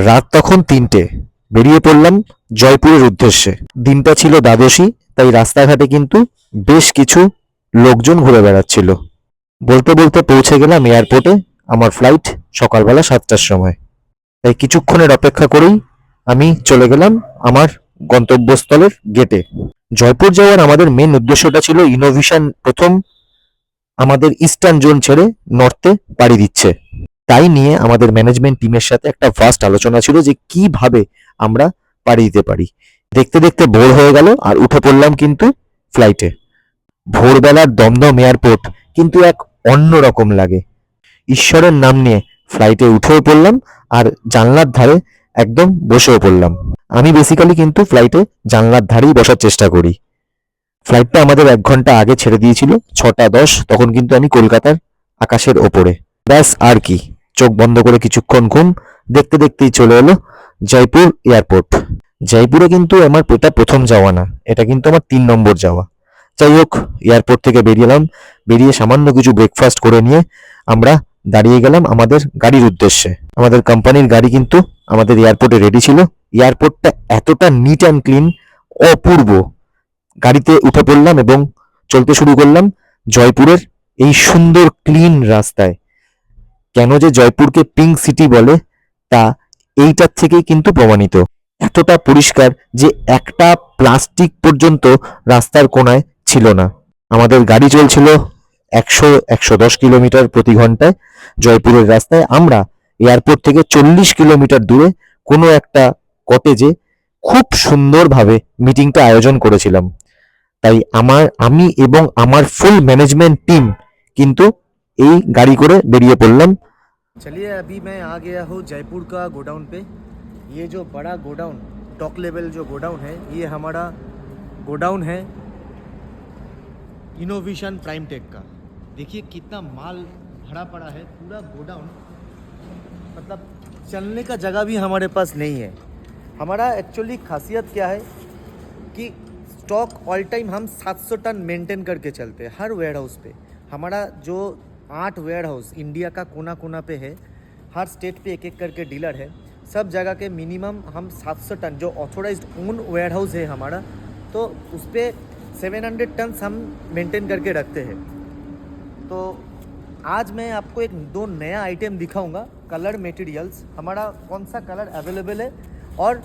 রাত তখন ৩টে। বেরিয়ে পড়লাম জয়পুরের উদ্দেশ্যে। দিনটা ছিল দ্বাদশী, তাই রাস্তাঘাটে কিন্তু বেশ কিছু লোকজন ঘুরে বেড়াচ্ছিল। বলতে বলতে পৌঁছে গেলাম এয়ারপোর্টে। আমার ফ্লাইট সকালবেলা ৭টার সময়। তাই কিছুক্ষণের অপেক্ষা করেই আমি চলে গেলাম আমার গন্তব্যস্থলের গেটে। জয়পুর যাওয়ার আমাদের মেন উদ্দেশ্যটা ছিল ইনোভেশন প্রথম আমাদের ইস্টার্ন জোন ছেড়ে নর্থে পাড়ি দিচ্ছে। তাই নিয়ে আমাদের ম্যানেজমেন্ট টিমের সাথে একটা ফার্স্ট আলোচনা ছিল যে কিভাবে আমরা পাড়ি দিতে পারি। দেখতে দেখতে ভোর হয়ে গেল আর উঠে পড়লাম কিন্তু ফ্লাইটে। ভোরবেলার দমদম এয়ারপোর্ট কিন্তু এক অন্য রকম লাগে। ঈশ্বরের নাম নিয়ে ফ্লাইটে উঠেও পড়লাম আর জানলার ধারে একদম বসেও পড়লাম। আমি বেসিক্যালি কিন্তু ফ্লাইটে জানলার ধারেই বসার চেষ্টা করি। ফ্লাইটটা আমাদের ১ ঘন্টা আগে ছেড়ে দিয়েছিল ৬টা ১০। তখন কিন্তু আমি কলকাতার আকাশের ওপরে। ব্যাস আর কি, চোখ বন্ধ করে কিছুক্ষণ ঘুম। দেখতে দেখতেই চলে এলো জয়পুর এয়ারপোর্ট। জয়পুরে কিন্তু আমার এটা প্রথম যাওয়া না, এটা কিন্তু আমার ৩ নম্বর যাওয়া। যাই হোক, এয়ারপোর্ট থেকে বেরিয়েলাম। বেরিয়ে সামান্য কিছু ব্রেকফাস্ট করে নিয়ে আমরা দাঁড়িয়ে গেলাম আমাদের গাড়ির উদ্দেশ্যে। আমাদের কোম্পানির গাড়ি কিন্তু আমাদের এয়ারপোর্টে রেডি ছিল। এয়ারপোর্টটা এতটা নিট অ্যান্ড ক্লিন, অপূর্ব। গাড়িতে উঠে পড়লাম এবং চলতে শুরু করলাম জয়পুরের এই সুন্দর ক্লিন রাস্তায়। কেন যে জয়পুরকে পিঙ্ক সিটি বলে তা এইটার থেকেই কিন্তু প্রমাণিত। এতটা পরিষ্কার যে একটা প্লাস্টিক পর্যন্ত রাস্তার কোনায় ছিল না। আমাদের গাড়ি চলছিল ১০০-১১০ কিলোমিটার প্রতি ঘন্টায় জয়পুরের রাস্তায়। আমরা এয়ারপোর্ট থেকে ৪০ কিলোমিটার দূরে কোনো একটা কটেজে খুব সুন্দরভাবে মিটিংটা আয়োজন করেছিলাম। তাই আমি এবং আমার ফুল ম্যানেজমেন্ট টিম কিন্তু এই গাড়ি করে বেরিয়ে পড়লাম। चलिए अभी मैं आ गया हूँ जयपुर का गोडाउन पे। ये जो बड़ा गोडाउन, टॉप लेवल जो गोडाउन है, ये हमारा गोडाउन है इनोवेशन प्राइम टेक का। देखिए कितना माल भरा पड़ा है, पूरा गोडाउन। मतलब चलने का जगह भी हमारे पास नहीं है। हमारा एक्चुअली खासियत क्या है कि स्टॉक ऑल टाइम हम 700 टन मेंटेन करके चलते हैं हर वेयर हाउस पे। हमारा जो 8 वेयर हाउस इंडिया का कोना कोना पे है, हर स्टेट पे एक एक करके डीलर है। सब जगह के मिनिमम हम 700 टन जो ऑथोराइज्ड ओन वेयर हाउस है हमारा, तो उस पर 700 टन हम मेंटेन करके रखते हैं। तो आज मैं आपको एक दो नया आइटम दिखाऊंगा। कलर मटेरियल्स, हमारा कौन सा कलर अवेलेबल है और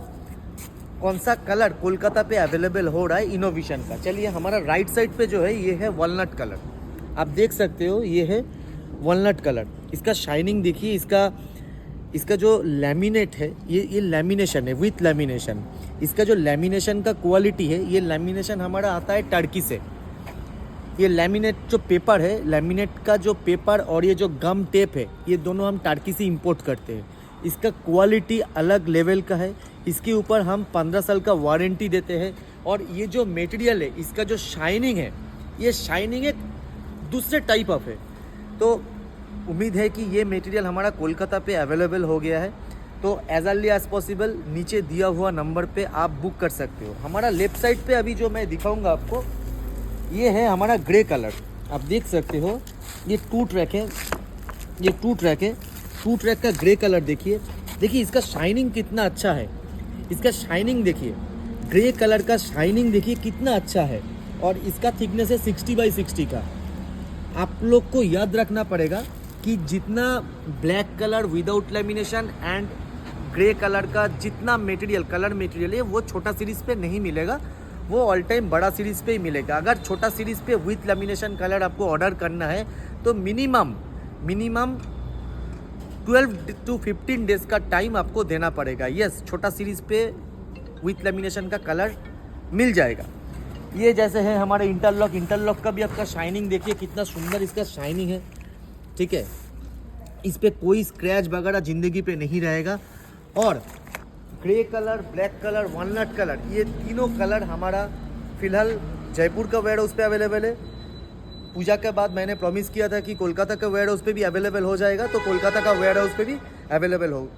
कौन सा कलर कोलकाता पे अवेलेबल हो रहा है इनोवेशन का। चलिए, हमारा राइट साइड पे जो है ये है वॉलनट कलर। आप देख सकते हो ये है वॉलनट कलर। इसका शाइनिंग देखिए, इसका जो लैमिनेट है ये लैमिनेशन है विथ लैमिनेशन। इसका जो लैमिनेशन का क्वालिटी है, ये लैमिनेशन हमारा आता है टर्की से। ये लैमिनेट जो पेपर है, लैमिनेट का जो पेपर और ये जो गम टेप है, ये दोनों हम टर्की से इंपोर्ट करते हैं। इसका क्वालिटी अलग लेवल का है। इसके ऊपर हम 15 साल का वारंटी देते हैं। और ये जो मटेरियल है, इसका जो शाइनिंग है, ये शाइनिंग एक दूसरे टाइप ऑफ है। तो उम्मीद है कि ये मटेरियल हमारा कोलकाता पे अवेलेबल हो गया है। तो एज अर्ली एज पॉसिबल नीचे दिया हुआ नंबर पे आप बुक कर सकते हो। हमारा लेफ्ट साइड पे अभी जो मैं दिखाऊंगा आपको, ये है हमारा ग्रे कलर। आप देख सकते हो ये टू ट्रैक है, ये टू ट्रैक है। टू ट्रैक का ग्रे कलर देखिए इसका शाइनिंग कितना अच्छा है। इसका शाइनिंग देखिए, ग्रे कलर का शाइनिंग देखिए कितना अच्छा है। और इसका थिकनेस है 60x60 का। आप लोग को याद रखना पड़ेगा कि जितना black colour without lamination and grey colour का जितना मटेरियल कलर मटेरियल है, वो छोटा सीरीज़ पे नहीं मिलेगा, वो ऑल टाइम बड़ा सीरीज़ पे ही मिलेगा। अगर छोटा सीरीज़ पे विथ लैमिनेशन कलर आपको ऑर्डर करना है तो मिनिमम 12 to 15 डेज़ का टाइम आपको देना पड़ेगा। यस, छोटा सीरीज़ पे विथ लैमिनेशन का कलर मिल जाएगा। ये जैसे है हमारे इंटरलॉक का भी आपका शाइनिंग देखिए कितना सुंदर इसका शाइनिंग है। ठीक है, इस पर कोई स्क्रैच वगैरह ज़िंदगी पे नहीं रहेगा। और grey colour, black colour, walnut colour, ये तीनों कलर हमारा फ़िलहाल जयपुर का वेयर हाउस पे अवेलेबल है। पूजा के बाद मैंने प्रॉमिस किया था कि कोलकाता का वेयर हाउस पे भी अवेलेबल हो जाएगा, तो कोलकाता का वेयर हाउस पे भी अवेलेबल हो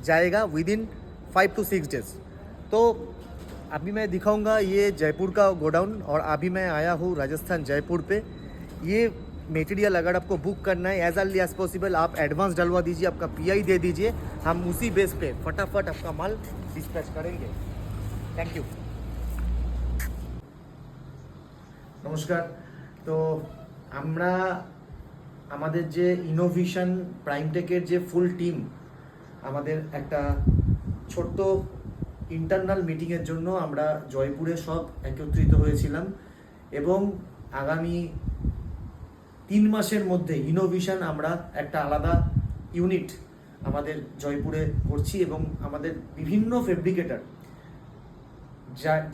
जाएगा विदिन 5 to 6 डेज़। तो अभी मैं दिखाऊंगा ये जयपुर का गोडाउन। और अभी मैं आया हूँ राजस्थान जयपुर पे। ये मटेरियल अगर आपको बुक करना है एज अर्ली एज पॉसिबल आप एडवांस डलवा दीजिए, आपका पीआई दे दीजिए, हम उसी बेस पे फटाफट आपका माल डिस्पैच करेंगे। Thank you. নমস্কার। তো আমরা আমাদের যে ইনোভেশন প্রাইমটেকের যে ফুল টিম আমাদের একটা ছোট্ট ইন্টারনাল মিটিংয়ের জন্য আমরা জয়পুরে সব একত্রিত হয়েছিলাম এবং আগামী 3 মাসের মধ্যে ইনোভেশন আমরা একটা আলাদা ইউনিট আমাদের জয়পুরে করছি এবং আমাদের বিভিন্ন ফেব্রিকেটার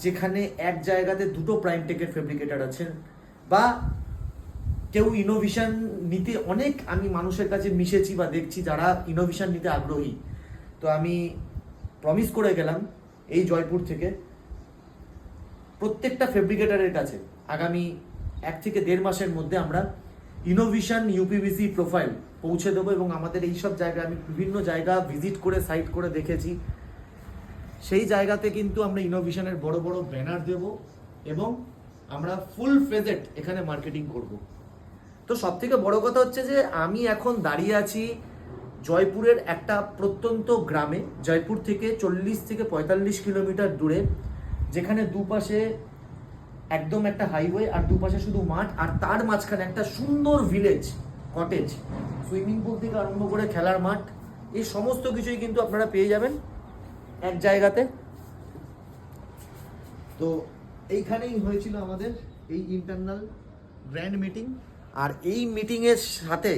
যেখানে এক জায়গাতে দুটো প্রাইমটেকের ফেব্রিকেটার আছেন বা কেউ ইনোভেশন নিতে অনেক আমি মানুষের কাছে মিশেছি বা দেখছি যারা ইনোভেশন নিতে আগ্রহী। তো আমি প্রমিস করে গেলাম এই জয়পুর থেকে প্রত্যেকটা ফেব্রিকেটারের কাছে আগামী 1 থেকে 1.5 মাসের মধ্যে আমরা ইনোভেশন ইউপিভিসি প্রোফাইল পৌঁছে দেবো এবং আমাদের এইসব জায়গায় আমি বিভিন্ন জায়গা ভিজিট করে সাইট করে দেখেছি, সেই জায়গাতে কিন্তু আমরা ইনোভেশনের বড় বড় ব্যানার দেব এবং আমরা ফুল ফেজেড এখানে মার্কেটিং করব। তো সব থেকে বড় কথা হচ্ছে যে আমি এখন দাঁড়িয়ে আছি জয়পুরের একটা প্রত্যন্ত গ্রামে, জয়পুর থেকে 40 থেকে 45 কিলোমিটার দূরে, যেখানে দুপাশে একদম একটা হাইওয়ে আর দুপাশে শুধু মাঠ আর তার মাঝখানে একটা সুন্দর ভিলেজ কটেজ, সুইমিং পুল থেকে আরম্ভ করে খেলার মাঠ, এই সমস্ত কিছুই কিন্তু আপনারা পেয়ে যাবেন এক জায়গাতে। তো এইখানেই হয়েছিল আমাদের এই ইন্টারনাল গ্র্যান্ড মিটিং আর এই মিটিংয়ের সাথে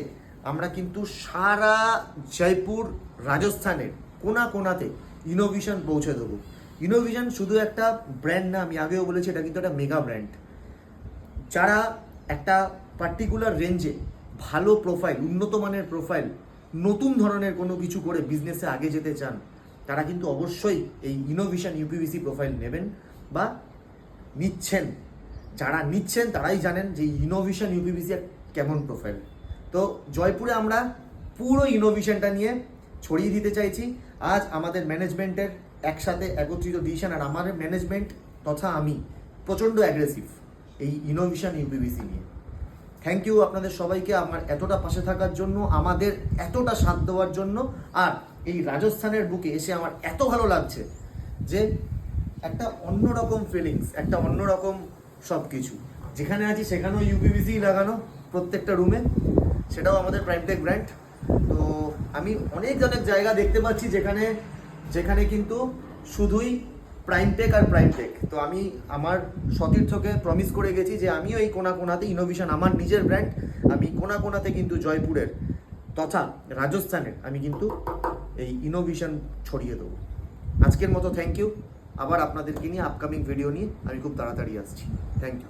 আমরা কিন্তু সারা জয়পুর রাজস্থানের কোনা কোনাতে ইনোভেশন পৌঁছে দেবো। ইনোভেশন শুধু একটা ব্র্যান্ড না, আমি আগেও বলেছি এটা কিন্তু একটা মেগা ব্র্যান্ড। যারা একটা পার্টিকুলার রেঞ্জে ভালো প্রোফাইল, উন্নত মানের প্রোফাইল, নতুন ধরনের কোনো কিছু করে বিজনেসে আগে যেতে চান তারা কিন্তু অবশ্যই এই ইনোভেশন ইউপিভিসি প্রোফাইল নেবেন বা নিচ্ছেন। যারা নিচ্ছেন তারাই জানেন যে ইনোভেশন ইউপিভিসি কেমন প্রোফাইল। তো জয়পুরে আমরা পুরো ইনোভেশনটা নিয়ে ছড়িয়ে দিতে চাইছি। আজ আমাদের ম্যানেজমেন্টের একসাথে একত্রিত ডিসিশন আর আমার ম্যানেজমেন্ট তথা আমি প্রচণ্ড অ্যাগ্রেসিভ এই ইনোভেশন ইউপিভিসি নিয়ে। থ্যাংক ইউ আপনাদের সবাইকে আমার এতটা পাশে থাকার জন্য, আমাদের এতটা সাথ দেওয়ার জন্য। আর এই রাজস্থানের বুকে এসে আমার এত ভালো লাগছে যে একটা অন্যরকম ফিলিংস, একটা অন্যরকম সব কিছু। যেখানে আছি সেখানেও ইউপিভিসি লাগানো প্রত্যেকটা রুমে, সেটাও আমাদের প্রাইমটেক ব্র্যান্ড। তো আমি অনেক জায়গা দেখতে পাচ্ছি যেখানে যেখানে কিন্তু শুধুই প্রাইমটেক আর প্রাইমটেক। তো আমি আমার সতীর্থকে প্রমিস করে গেছি যে আমিও এই কোনা কোনাতে ইনোভেশন, আমার নিজের ব্র্যান্ড, আমি কোনা কোনাতে কিন্তু জয়পুরের তথা রাজস্থানের আমি কিন্তু এই ইনোভেশন ছড়িয়ে দেবো। আজকের মতো থ্যাংক ইউ। আবার আপনাদেরকে নিয়ে আপকামিং ভিডিও নিয়ে আমি খুব তাড়াতাড়ি আসছি। Thank you.